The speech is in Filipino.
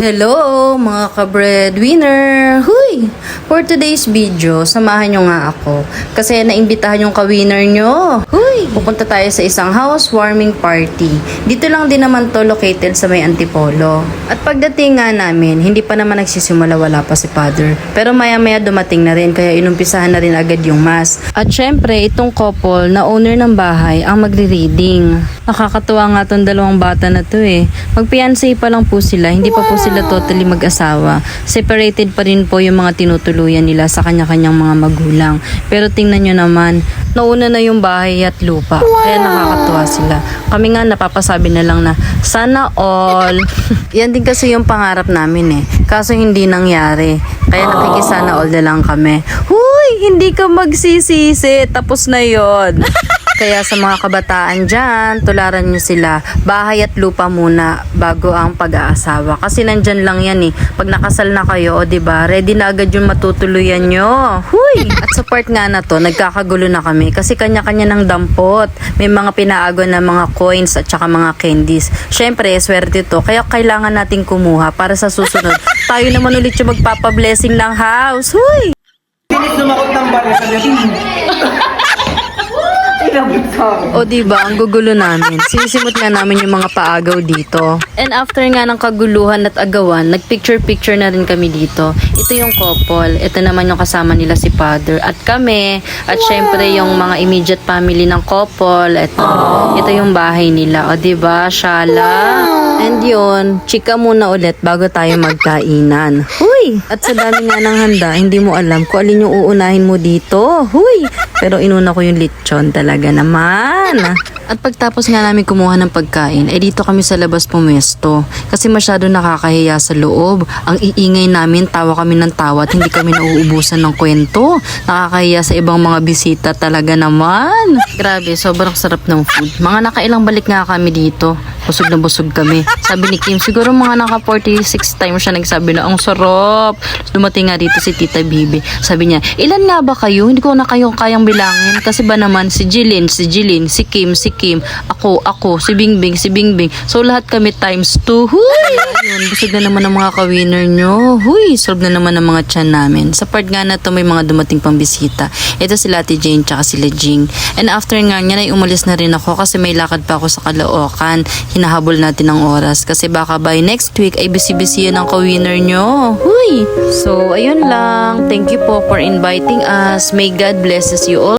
Hello mga ka-breadwinner! Huy! For today's video, samahan nyo nga ako kasi naimbitahan yung ka-winner nyo. Huy! Pupunta tayo sa isang housewarming party. Dito lang din naman to located sa may Antipolo. At pagdating nga namin, hindi pa naman nagsisimula, wala pa si Father. Pero maya-maya dumating na rin kaya inumpisahan na rin agad yung mass. At syempre, itong couple na owner ng bahay ang magre-reading. Nakakatuwa nga tong dalawang bata na to eh. Magpiansay pa lang po sila, hindi pa po sila totally mag-asawa. Separated pa rin po yung mga tinutuluyan nila sa kanya-kanyang mga magulang. Pero tingnan nyo naman, nauna na yung bahay at lupa. Kaya nakakatuwa sila. Kami nga napapasabi na lang na, sana all. Yan din kasi yung pangarap namin eh. Kaso hindi nangyari. Kaya nakikisana all na lang kami. Huy! Hindi ka magsisisi. Tapos na yon. Kaya sa mga kabataan dyan, tularan nyo sila. Bahay at lupa muna bago ang pag-aasawa. Kasi nandyan lang yan eh. Pag nakasal na kayo, o diba, ready na agad yung matutuluyan nyo. Huy! At sa part nga na to, nagkakagulo na kami kasi kanya-kanya ng dampot. May mga pinaago na mga coins at saka mga candies. Syempre, swerte to. Kaya kailangan nating kumuha para sa susunod. Tayo naman ulit yung magpapablessing ng house. Huy! Pinis lumakot ng bari sa gabi. O diba, ang gugulo namin. Sinisimot nga namin yung mga paagaw dito. And after nga ng kaguluhan at agawan, nagpicture-picture na rin kami dito. Ito yung couple. Ito naman yung kasama nila si Father. At kami. At syempre yung mga immediate family ng couple. Ito yung bahay nila. O diba, Shala? And yun, chika muna ulit bago tayo magkainan. Huy! At sa dami nga ng handa, hindi mo alam kung alin yung uunahin mo dito. Huy! Pero inuna ko yung lechon talaga naman. At pagtapos nga namin kumuha ng pagkain, dito kami sa labas pumesto. Kasi masyado nakakahiya sa loob. Ang iingay namin, tawa kami ng tawa at hindi kami nauubusan ng kwento. Nakakahiya sa ibang mga bisita talaga naman. Grabe, sobrang sarap ng food. Mga nakailang balik nga kami dito. Busog na busog kami. Sabi ni Kim, siguro mga naka 46 times siya nagsabi na, ang sarap. Dumating nga dito si Tita Bibi. Sabi niya, ilan nga ba kayo? Hindi ko na kayo kayang bilangin. Kasi ba naman si Jilin, si Kim, ako, si Bingbing. So lahat kami times 2. Huy! Ayun, busog na naman ang mga ka-winner nyo. Huy, sarap na naman ang mga tiyan namin. Sa part nga na to may mga dumating pang bisita. Ito sila Ate Jane tsaka sila Jing. And after nga niya ay umalis na rin ako kasi may lakad pa ako sa Caloocan. Hinahabol natin ang oras kasi baka by next week ay busy-busy yan ang ka-winner nyo. Huy! So, ayun lang. Thank you po for inviting us. May God blesses you all.